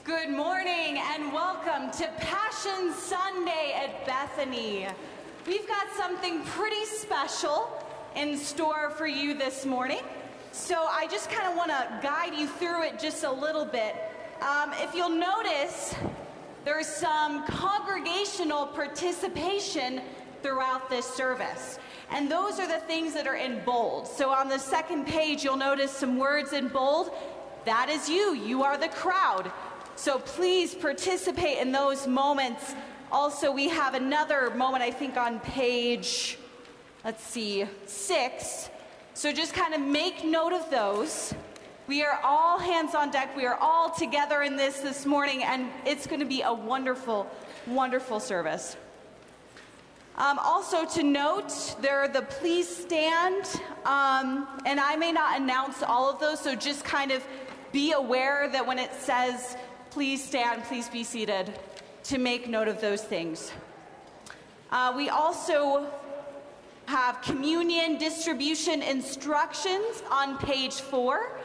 Good morning and welcome to Passion Sunday at Bethany. We've got something pretty special in store for you this morning. So I just kind of want to guide you through it just a little bit. If you'll notice, there's some congregational participation throughout this service. And those are the things that are in bold. So on the second page, you'll notice some words in bold. That is you. You are the crowd. So please participate in those moments. Also, we have another moment, I think, on page, 6. So just kind of make note of those. We are all hands on deck. We are all together in this morning, and it's going to be a wonderful, wonderful service. Also to note, there are the please stand, and I may not announce all of those, so just kind of be aware that when it says please stand, please be seated, to make note of those things. We also have communion distribution instructions on page 4.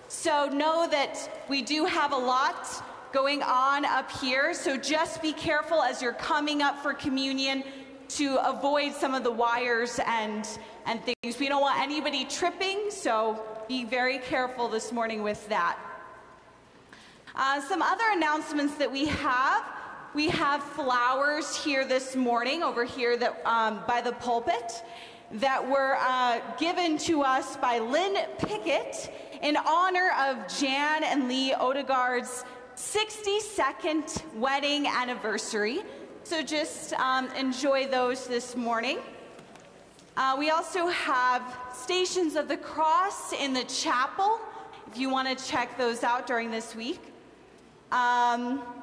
So know that we do have a lot going on up here, so just be careful as you're coming up for communion to avoid some of the wires and things. We don't want anybody tripping, so be very careful this morning with that. Some other announcements that we have flowers here this morning over here that by the pulpit that were given to us by Lynn Pickett in honor of Jan and Lee Odegaard's 62nd wedding anniversary. So just enjoy those this morning. We also have Stations of the Cross in the chapel, if you want to check those out during this week.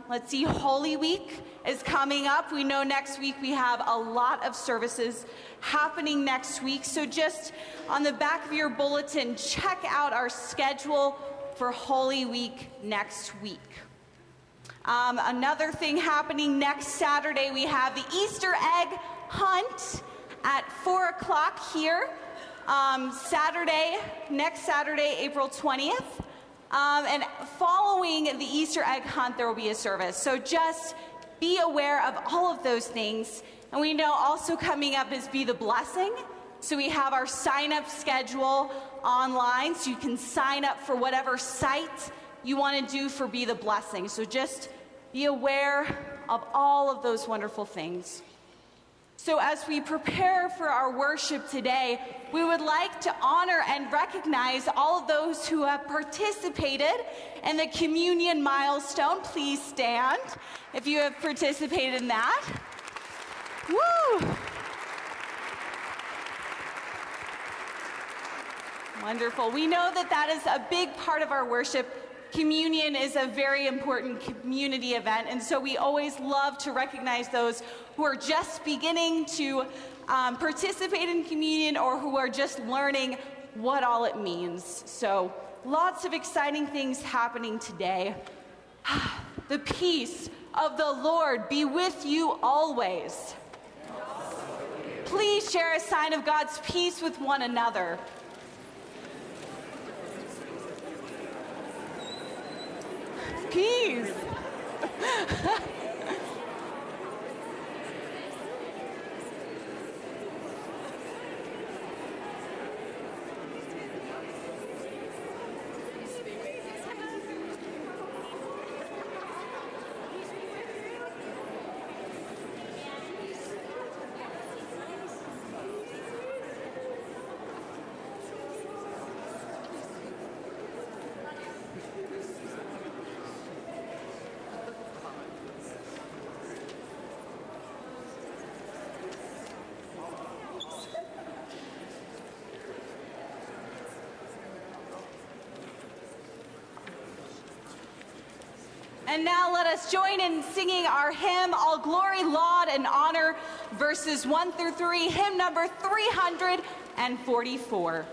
Let's see, Holy Week is coming up. We know next week we have a lot of services happening next week. So just on the back of your bulletin, check out our schedule for Holy Week next week. Another thing happening next Saturday, we have the Easter egg hunt at 4 o'clock here. Next Saturday, April 20th. And following the Easter egg hunt, there will be a service. So just be aware of all of those things. And we know also coming up is Be the Blessing. So we have our sign-up schedule online, so you can sign up for whatever site you want to do for Be the Blessing. So just be aware of all of those wonderful things. So as we prepare for our worship today, we would like to honor and recognize all of those who have participated in the communion milestone. Please stand if you have participated in that. Woo! Wonderful. We know that that is a big part of our worship. Communion is a very important community event, and so we always love to recognize those who are just beginning to participate in communion or who are just learning what all it means. So lots of exciting things happening today. The peace of the Lord be with you always. Please share a sign of God's peace with one another. Peace. And now let us join in singing our hymn, All Glory, Laud, and Honor, verses 1 through 3, hymn number 344.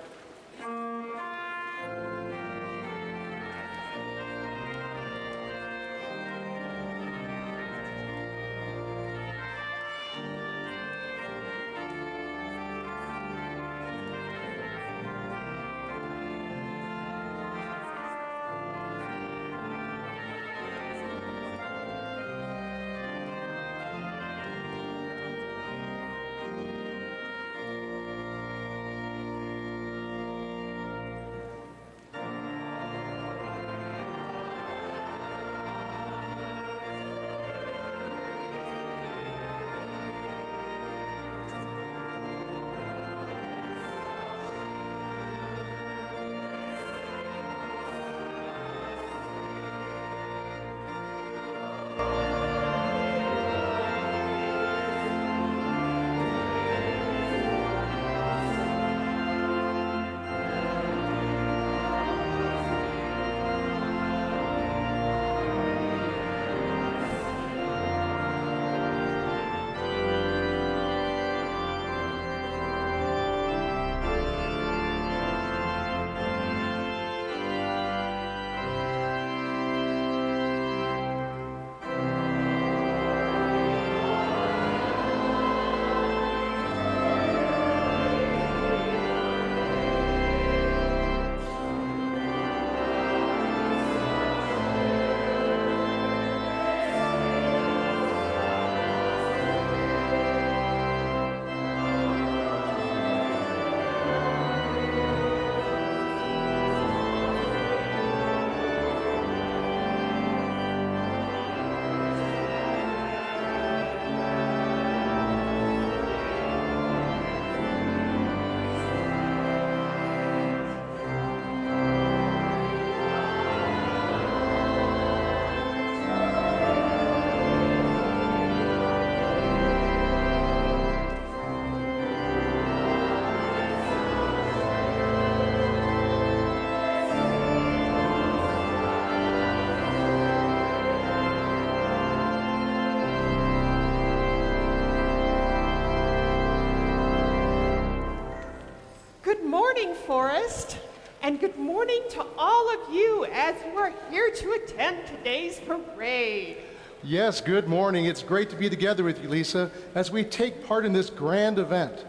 Forrest. And good morning to all of you as you are here to attend today's parade. Yes, good morning. It's great to be together with you, Lisa, as we take part in this grand event.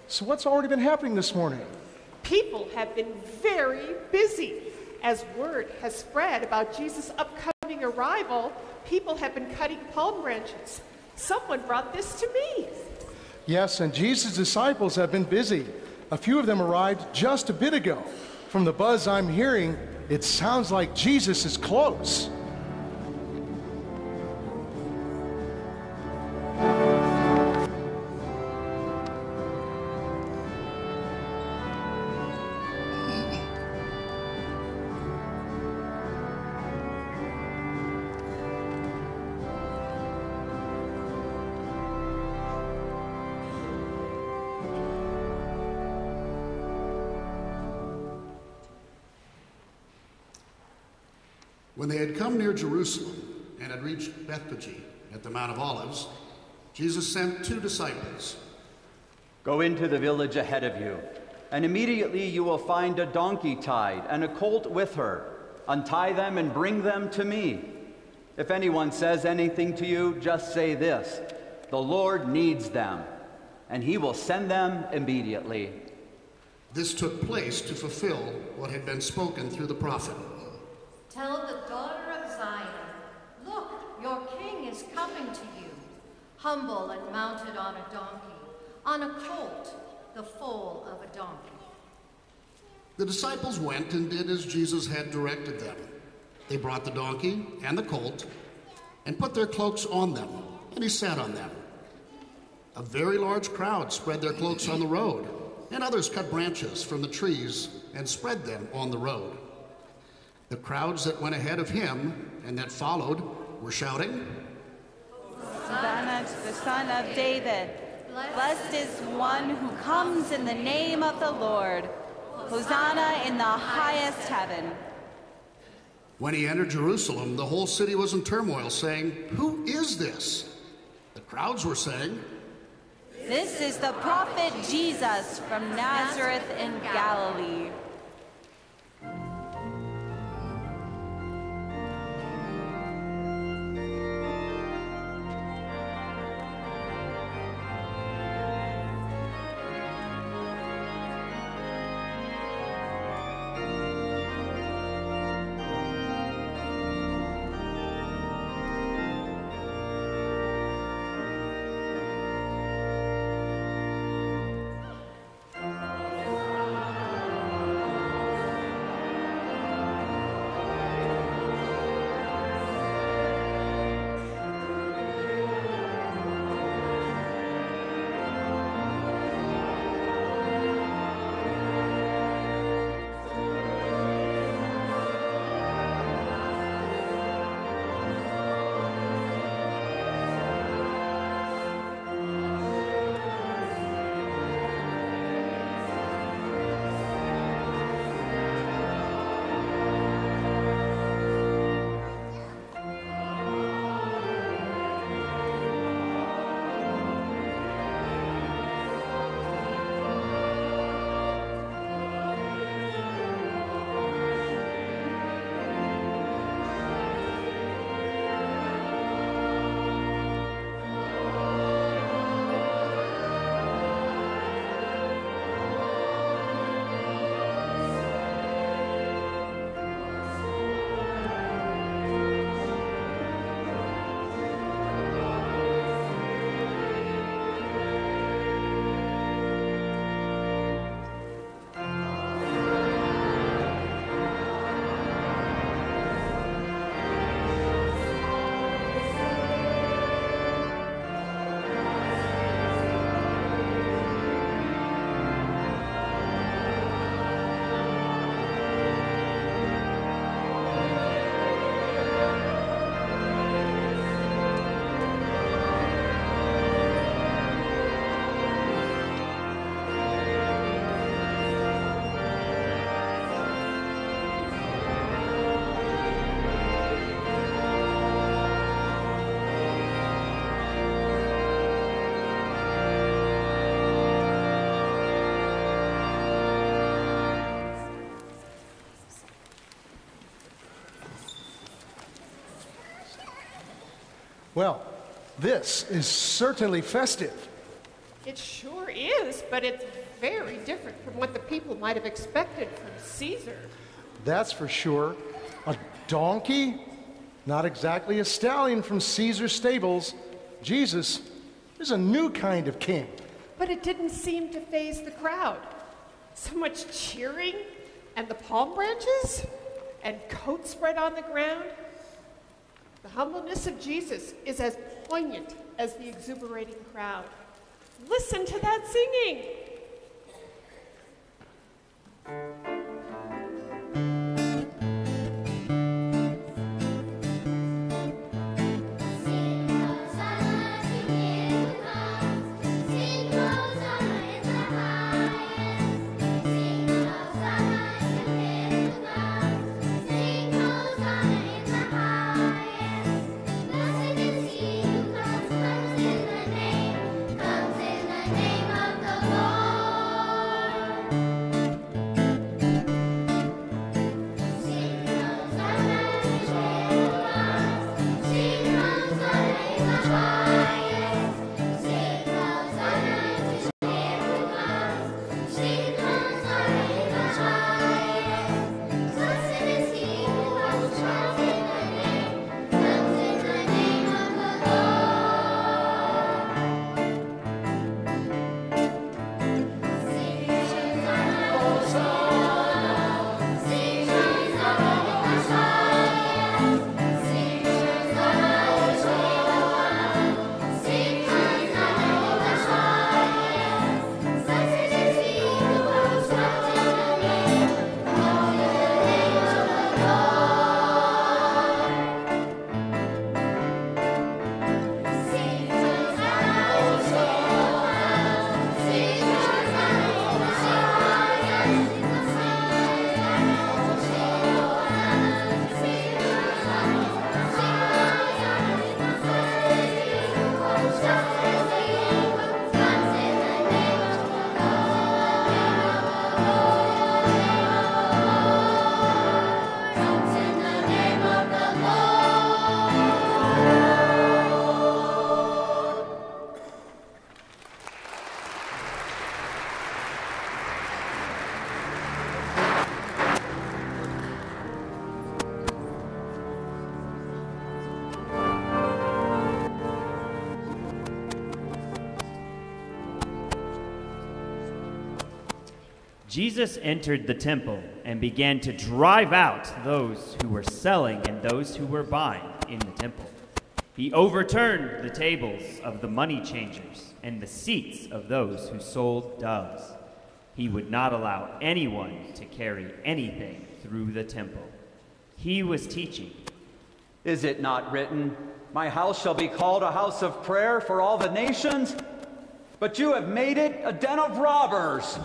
So what's already been happening this morning? People have been very busy. As word has spread about Jesus' upcoming arrival, people have been cutting palm branches. Someone brought this to me. Yes, and Jesus' disciples have been busy. A few of them arrived just a bit ago. From the buzz I'm hearing, it sounds like Jesus is close. When they had come near Jerusalem and had reached Bethphage at the Mount of Olives, Jesus sent 2 disciples. Go into the village ahead of you, and immediately you will find a donkey tied and a colt with her. Untie them and bring them to me. If anyone says anything to you, just say this: the Lord needs them, and he will send them immediately. This took place to fulfill what had been spoken through the prophet. Tell the daughter of Zion, look, your king is coming to you, humble and mounted on a donkey, on a colt, the foal of a donkey. The disciples went and did as Jesus had directed them. They brought the donkey and the colt and put their cloaks on them, and he sat on them. A very large crowd spread their cloaks on the road, and others cut branches from the trees and spread them on the road. The crowds that went ahead of him and that followed were shouting, Hosanna to the Son of David. Blessed is one who comes in the name of the Lord. Hosanna in the highest heaven. When he entered Jerusalem, the whole city was in turmoil, saying, "Who is this?" The crowds were saying, This is the prophet Jesus from Nazareth in Galilee. Well, this is certainly festive. It sure is, but it's very different from what the people might have expected from Caesar. That's for sure. A donkey? Not exactly a stallion from Caesar's stables. Jesus is a new kind of king. But it didn't seem to faze the crowd. So much cheering, and the palm branches, and coats spread on the ground. The humbleness of Jesus is as poignant as the exuberating crowd. Listen to that singing. Jesus entered the temple and began to drive out those who were selling and those who were buying in the temple. He overturned the tables of the money changers and the seats of those who sold doves. He would not allow anyone to carry anything through the temple. He was teaching. Is it not written, "My house shall be called a house of prayer for all the nations"? But you have made it a den of robbers.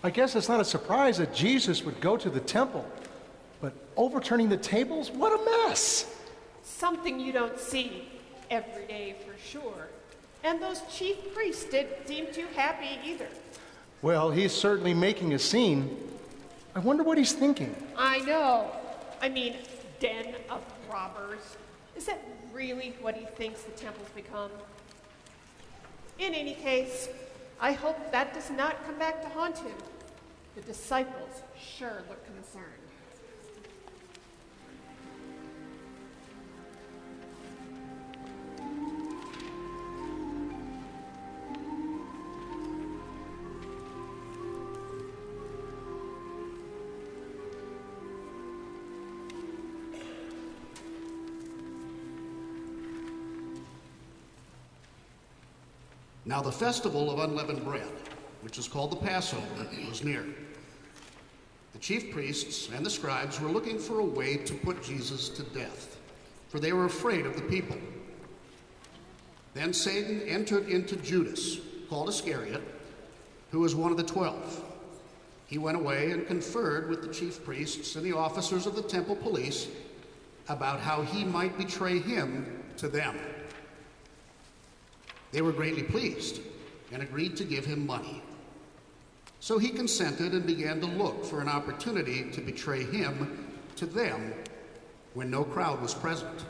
I guess it's not a surprise that Jesus would go to the temple. But overturning the tables? What a mess! Something you don't see every day for sure. And those chief priests didn't seem too happy either. Well, he's certainly making a scene. I wonder what he's thinking. I know. I mean, den of robbers. Is that really what he thinks the temple's become? In any case, I hope that does not come back to haunt him. The disciples sure look concerned. Now the festival of unleavened bread, which is called the Passover, was near. The chief priests and the scribes were looking for a way to put Jesus to death, for they were afraid of the people. Then Satan entered into Judas, called Iscariot, who was one of the 12. He went away and conferred with the chief priests and the officers of the temple police about how he might betray him to them. They were greatly pleased and agreed to give him money. So he consented and began to look for an opportunity to betray him to them when no crowd was present.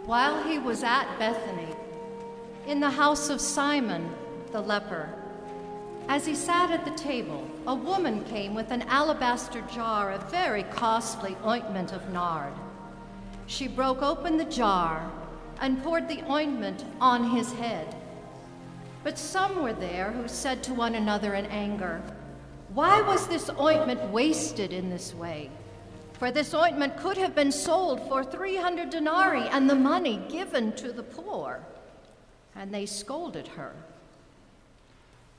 While he was at Bethany, in the house of Simon the leper, as he sat at the table, a woman came with an alabaster jar of very costly ointment of nard. She broke open the jar and poured the ointment on his head. But some were there who said to one another in anger, "Why was this ointment wasted in this way? For this ointment could have been sold for 300 denarii and the money given to the poor." And they scolded her.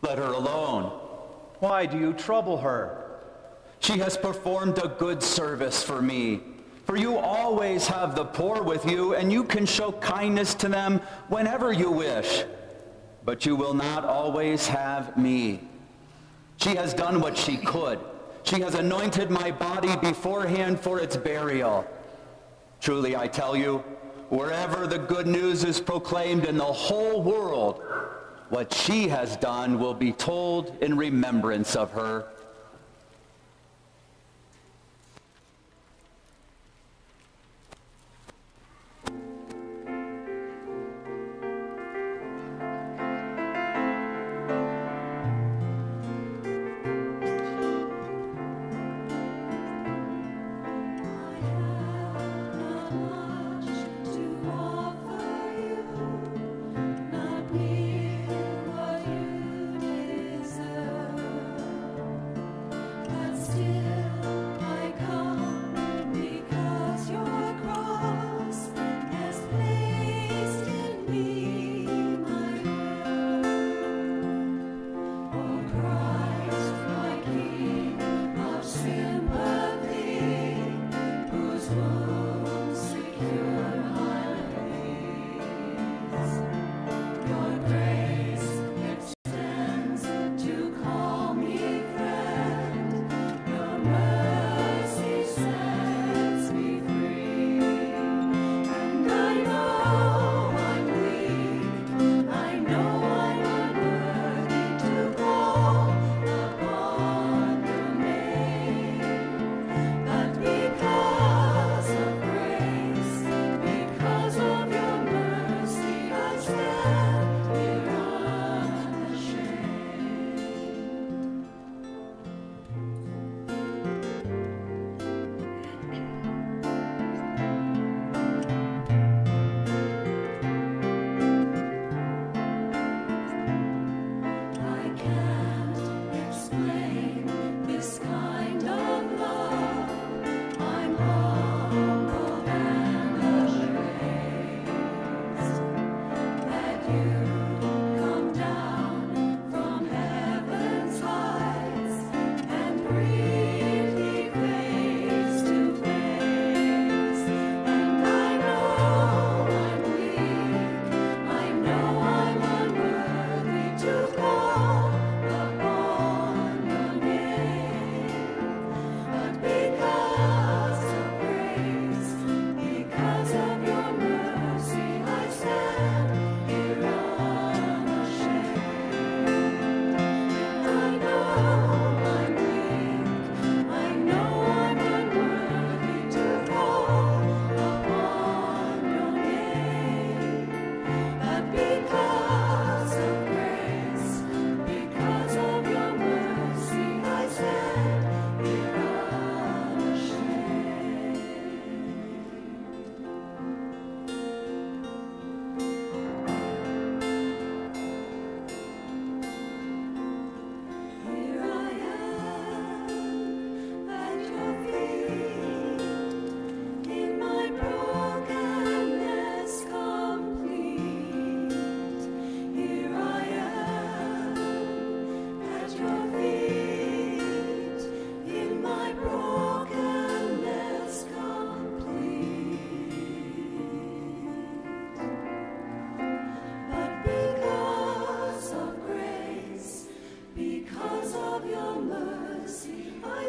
Let her alone. Why do you trouble her? She has performed a good service for me. For you always have the poor with you, and you can show kindness to them whenever you wish. But you will not always have me. She has done what she could. She has anointed my body beforehand for its burial. Truly, I tell you, wherever the good news is proclaimed in the whole world, what she has done will be told in remembrance of her.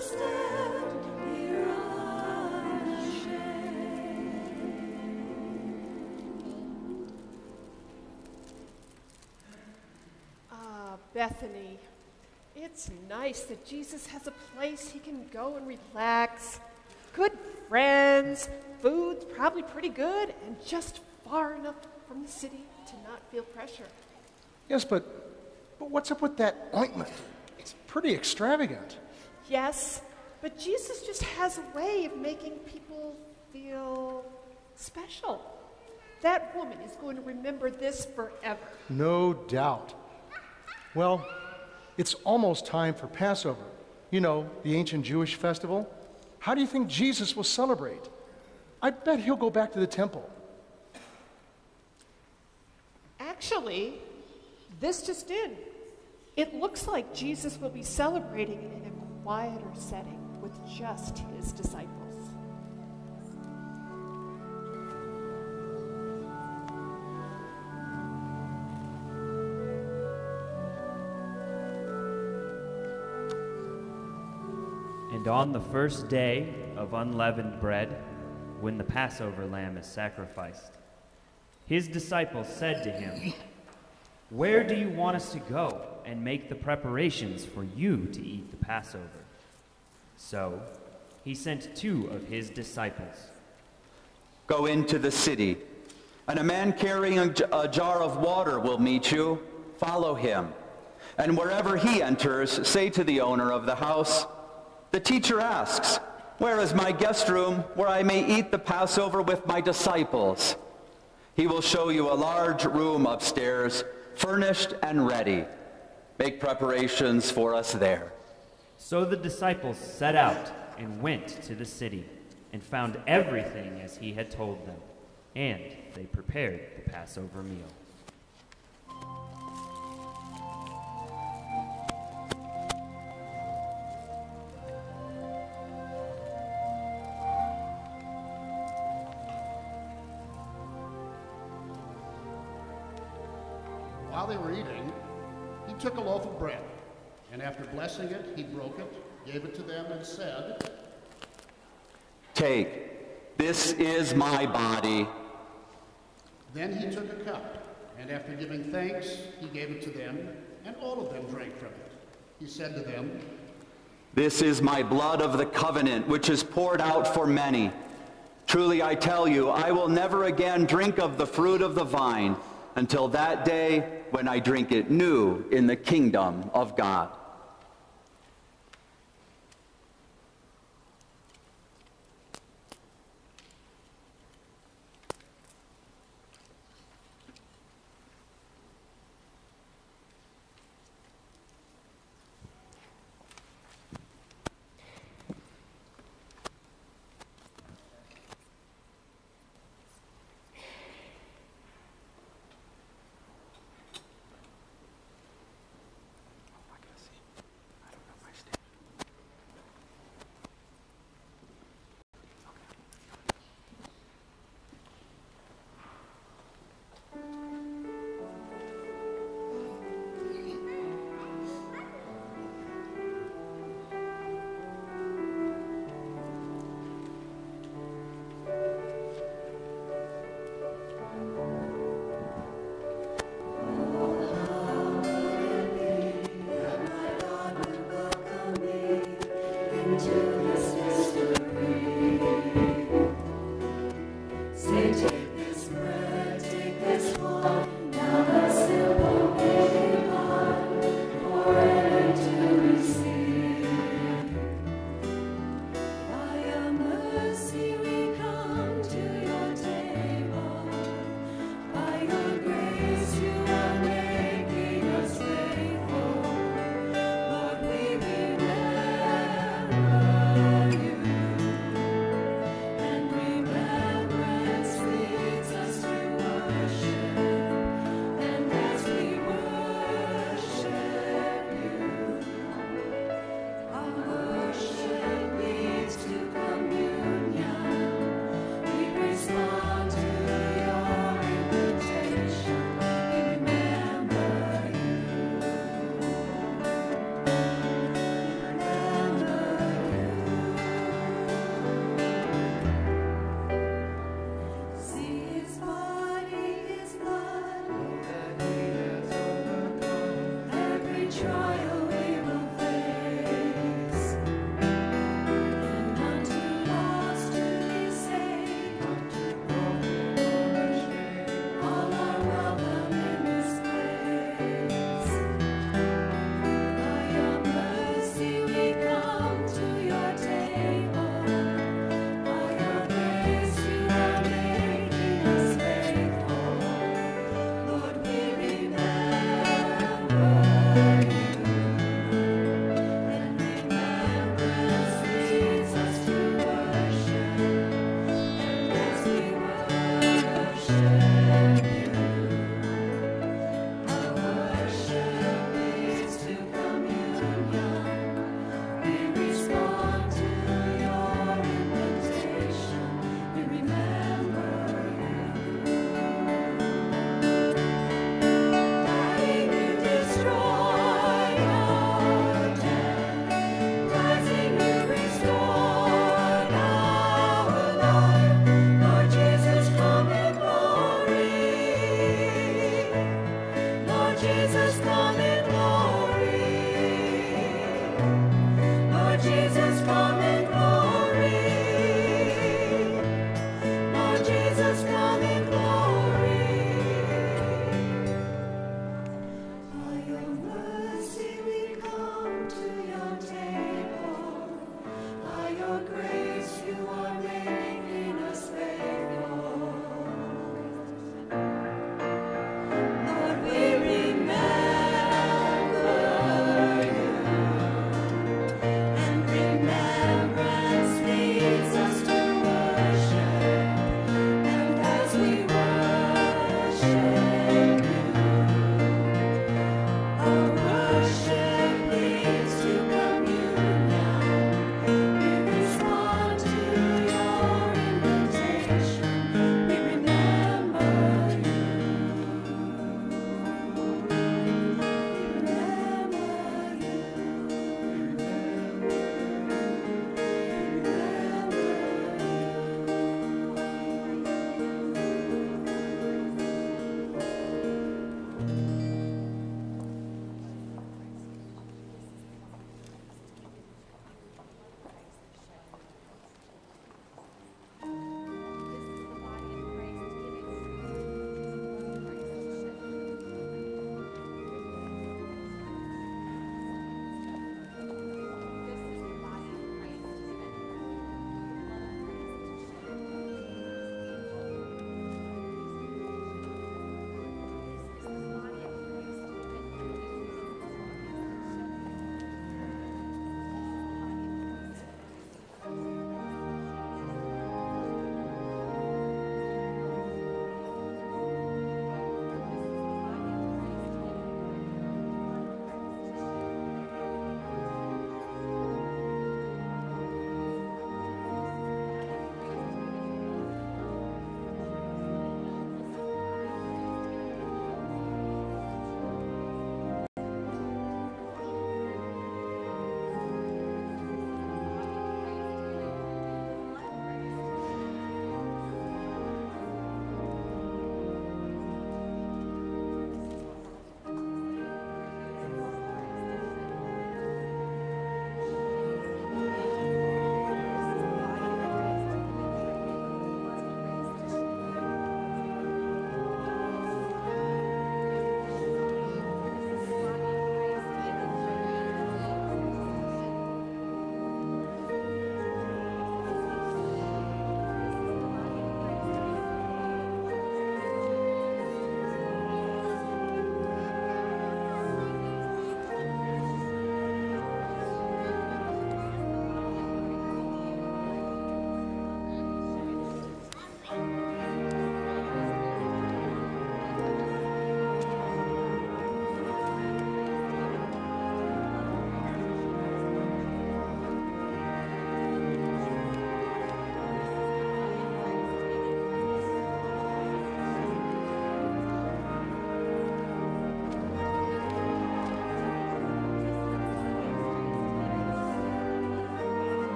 stand here unashamed. Ah, Bethany. It's nice that Jesus has a place he can go and relax. Good friends, food's probably pretty good, and just far enough from the city to not feel pressure. Yes, but what's up with that ointment? It's pretty extravagant. Yes, but Jesus just has a way of making people feel special. That woman is going to remember this forever. No doubt. Well, it's almost time for Passover. You know, the ancient Jewish festival. How do you think Jesus will celebrate? I bet he'll go back to the temple. Actually, this just in. It looks like Jesus will be celebrating in a quieter setting with just his disciples. And on the first day of unleavened bread, when the Passover lamb is sacrificed, his disciples said to him, "Where do you want us to go and make the preparations for you to eat the Passover?" So he sent 2 of his disciples. Go into the city, and a man carrying a jar of water will meet you. Follow him. And wherever he enters, say to the owner of the house, "The teacher asks, 'Where is my guest room where I may eat the Passover with my disciples?' He will show you a large room upstairs, furnished and ready. Make preparations for us there." So the disciples set out and went to the city and found everything as he had told them, and they prepared the Passover meal. While they were eating, he took a loaf of bread, and after blessing it, he broke it, gave it to them, and said, "Take, this is my body." Then he took a cup, and after giving thanks, he gave it to them, and all of them drank from it. He said to them, "This is my blood of the covenant, which is poured out for many. Truly I tell you, I will never again drink of the fruit of the vine until that day when I drink it new in the kingdom of God."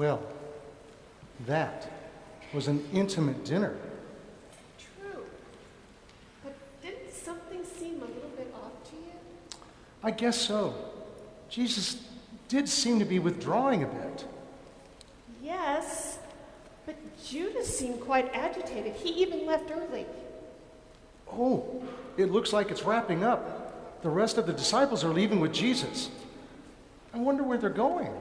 Well, that was an intimate dinner. True. But didn't something seem a little bit off to you? I guess so. Jesus did seem to be withdrawing a bit. Yes, but Judas seemed quite agitated. He even left early. Oh, it looks like it's wrapping up. The rest of the disciples are leaving with Jesus. I wonder where they're going.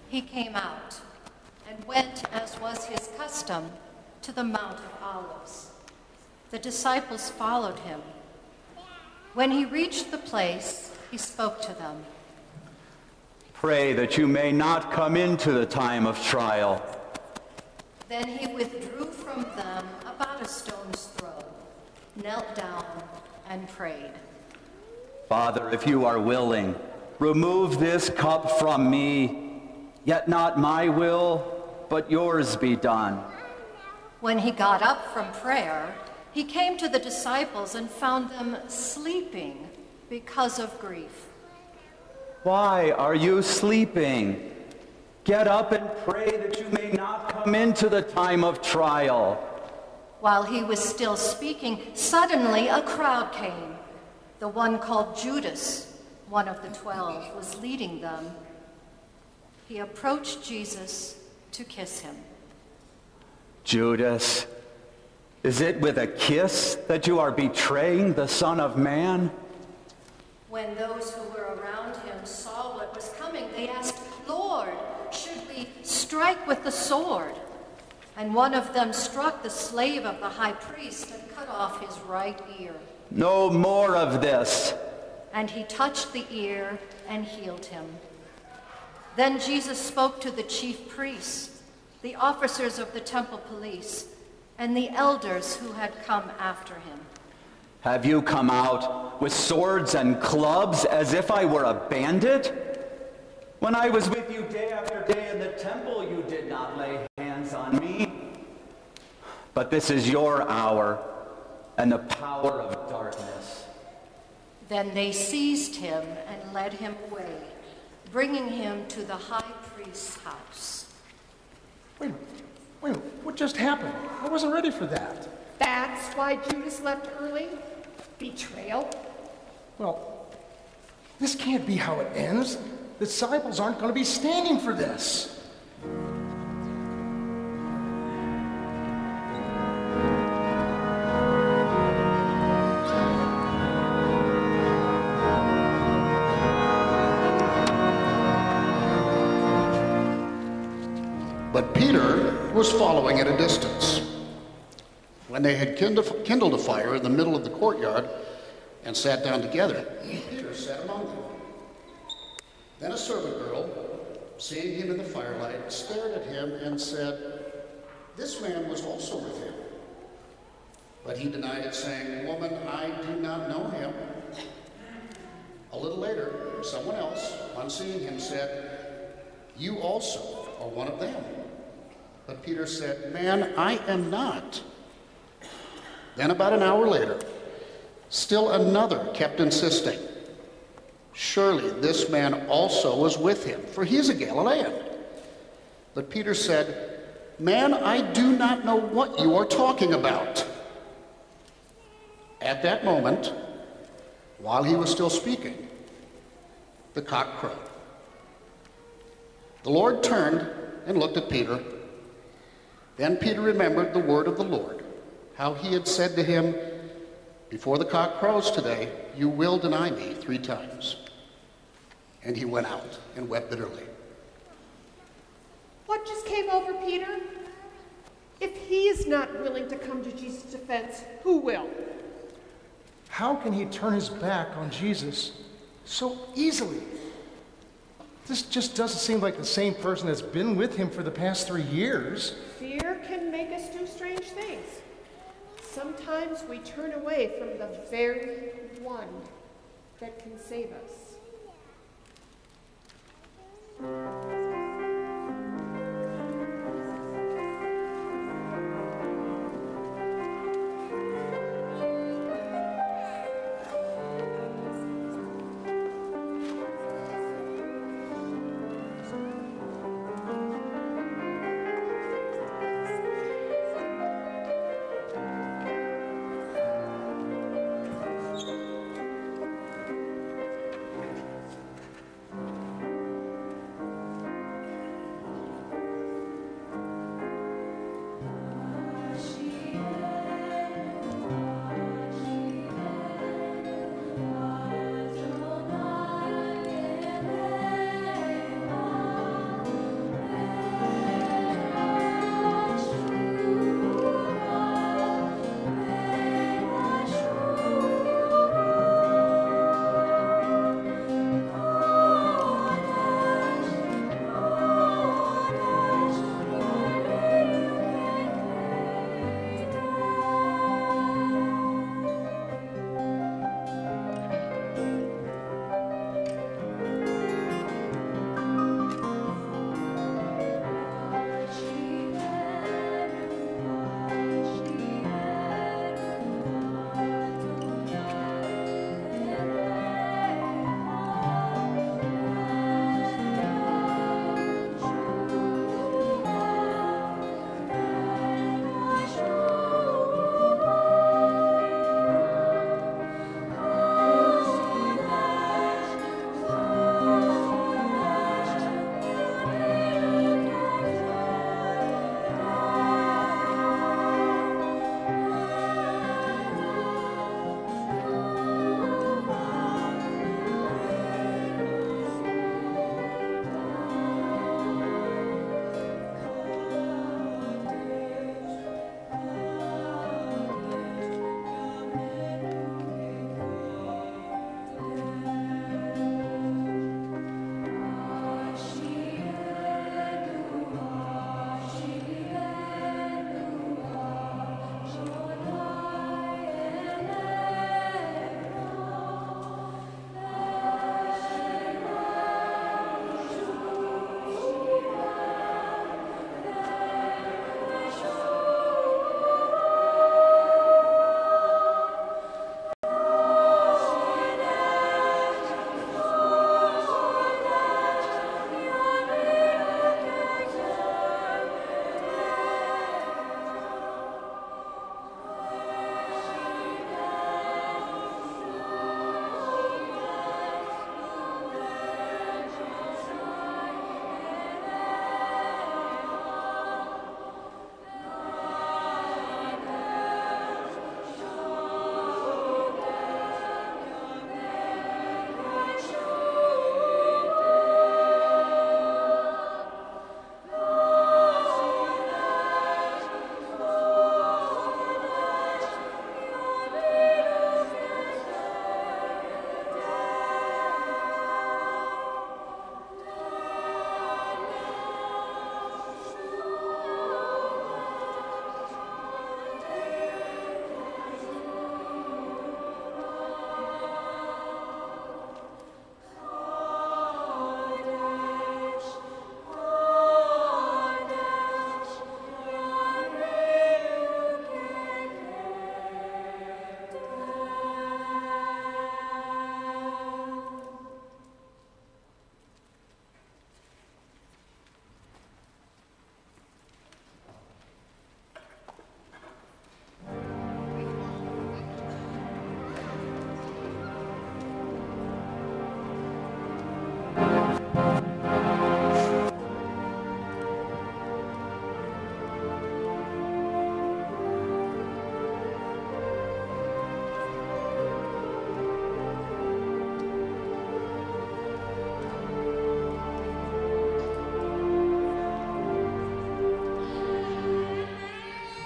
He came out and went, as was his custom, to the Mount of Olives. The disciples followed him. When he reached the place, he spoke to them. Pray that you may not come into the time of trial. Then he withdrew from them about a stone's throw, knelt down, and prayed. Father, if you are willing, remove this cup from me. Yet not my will, but yours be done. When he got up from prayer, he came to the disciples and found them sleeping because of grief. Why are you sleeping? Get up and pray that you may not come into the time of trial. While he was still speaking, suddenly a crowd came. The one called Judas, one of the 12, was leading them. He approached Jesus to kiss him. Judas, is it with a kiss that you are betraying the Son of Man? When those who were around him saw what was coming, they asked, "Lord, should we strike with the sword?" And one of them struck the slave of the high priest and cut off his right ear. No more of this. And he touched the ear and healed him. Then Jesus spoke to the chief priests, the officers of the temple police, and the elders who had come after him. Have you come out with swords and clubs as if I were a bandit? When I was with you day after day in the temple, you did not lay hands on me. But this is your hour and the power of darkness. Then they seized him and led him away, bringing him to the high priest's house. Wait a minute, what just happened? I wasn't ready for that. That's why Judas left early? Betrayal? Well, this can't be how it ends. The disciples aren't going to be standing for this. But Peter was following at a distance. When they had kindled a fire in the middle of the courtyard and sat down together, Peter sat among them. Then a servant girl, seeing him in the firelight, stared at him and said, "This man was also with him." But he denied it, saying, "Woman, I do not know him." A little later, someone else, on seeing him, said, "You also are one of them." But Peter said, "Man, I am not." Then about an hour later, still another kept insisting, "Surely this man also was with him, for he is a Galilean." But Peter said, "Man, I do not know what you are talking about." At that moment, while he was still speaking, the cock crowed. The Lord turned and looked at Peter. Then Peter remembered the word of the Lord, how he had said to him, "Before the cock crows today, you will deny me 3 times." And he went out and wept bitterly. What just came over Peter? If he is not willing to come to Jesus' defense, who will? How can he turn his back on Jesus so easily? This just doesn't seem like the same person that's been with him for the past 3 years. Fear can make us do strange things. Sometimes we turn away from the very one that can save us.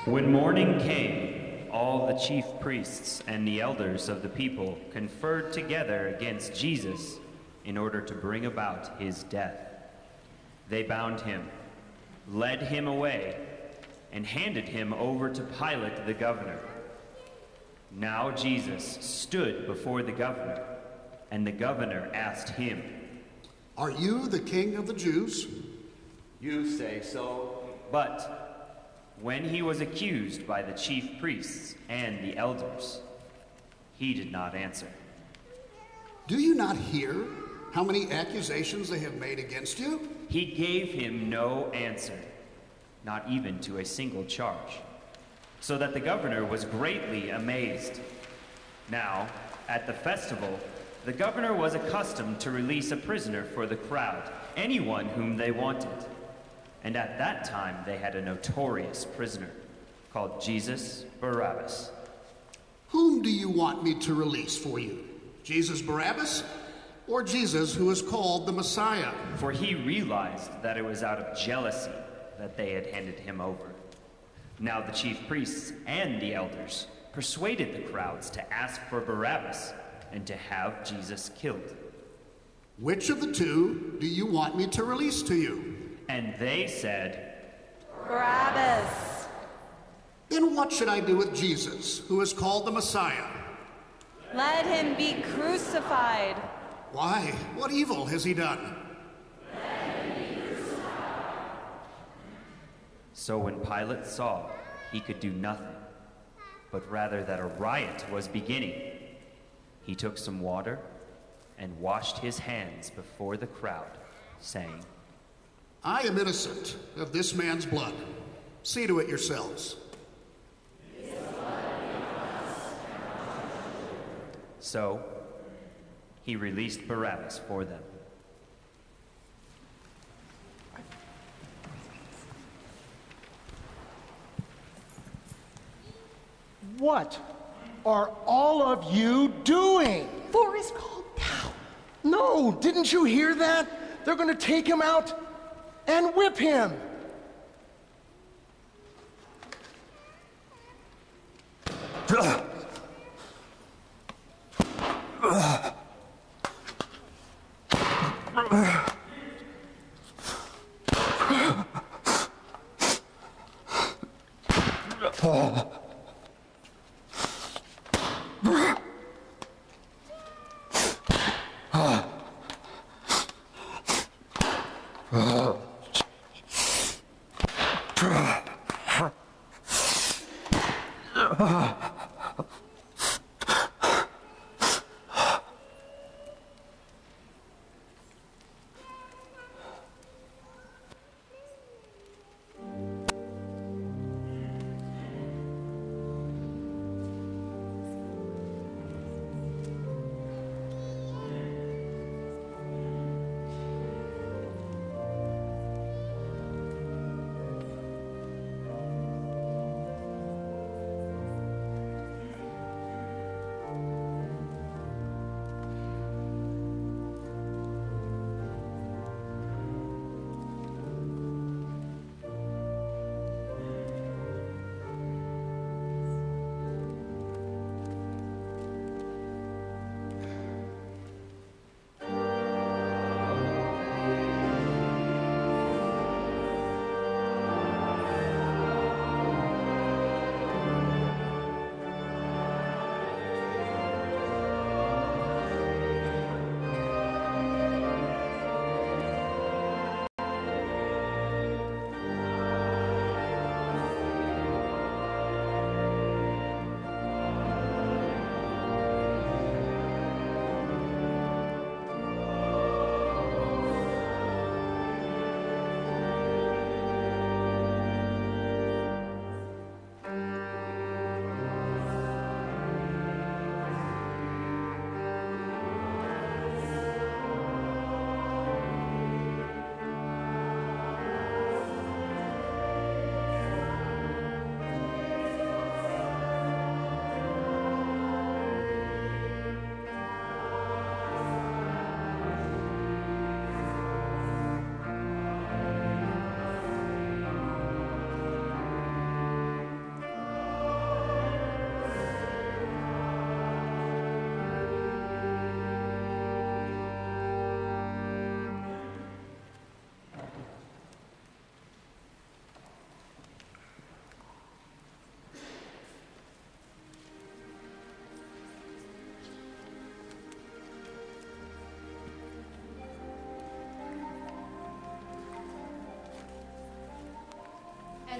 When morning came, all the chief priests and the elders of the people conferred together against Jesus in order to bring about his death. They bound him, led him away, and handed him over to Pilate the governor. Now Jesus stood before the governor, And the governor asked him, "Are you the king of the Jews?" You say so. but when he was accused by the chief priests and the elders, he did not answer. Do you not hear how many accusations they have made against you? He gave him no answer, not even to a single charge, so that the governor was greatly amazed. Now, at the festival, the governor was accustomed to release a prisoner for the crowd, anyone whom they wanted. And at that time they had a notorious prisoner called Jesus Barabbas. Whom do you want me to release for you? Jesus Barabbas or Jesus who is called the Messiah? For he realized that it was out of jealousy that they had handed him over. Now the chief priests and the elders persuaded the crowds to ask for Barabbas and to have Jesus killed. Which of the two do you want me to release to you? And they said, Barabbas. Then what should I do with Jesus, who is called the Messiah? Let him be crucified. Why? What evil has he done? So when Pilate saw he could do nothing, but rather that a riot was beginning, he took some water and washed his hands before the crowd, saying, I am innocent of this man's blood. See to it yourselves. So he released Barabbas for them. What are all of you doing? Boris, calm down. No, didn't you hear that? They're going to take him out and whip him.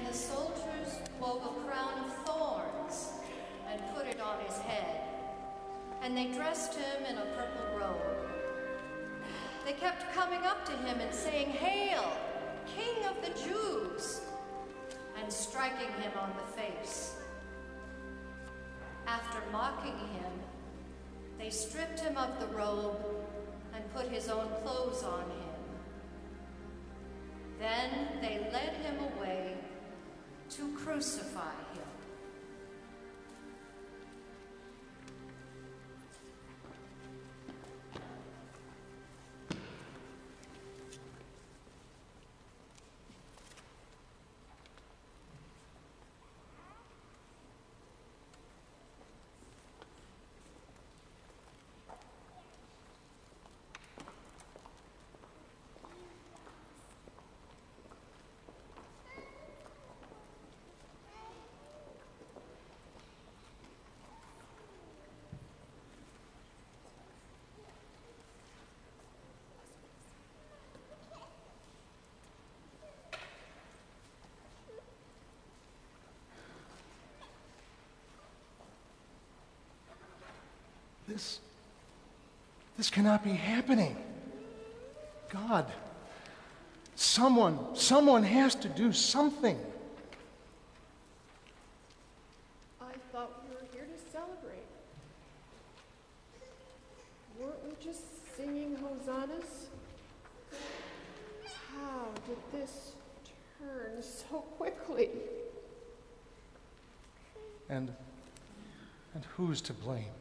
And the soldiers wove a crown of thorns and put it on his head. And they dressed him in a purple robe. They kept coming up to him and saying, "Hail, King of the Jews!" and striking him on the face. After mocking him, they stripped him of the robe and put his own clothes on him. Then they led him away to crucify him. This cannot be happening. God, someone has to do something. I thought we were here to celebrate. Weren't we just singing hosannas? How did this turn so quickly? And who's to blame?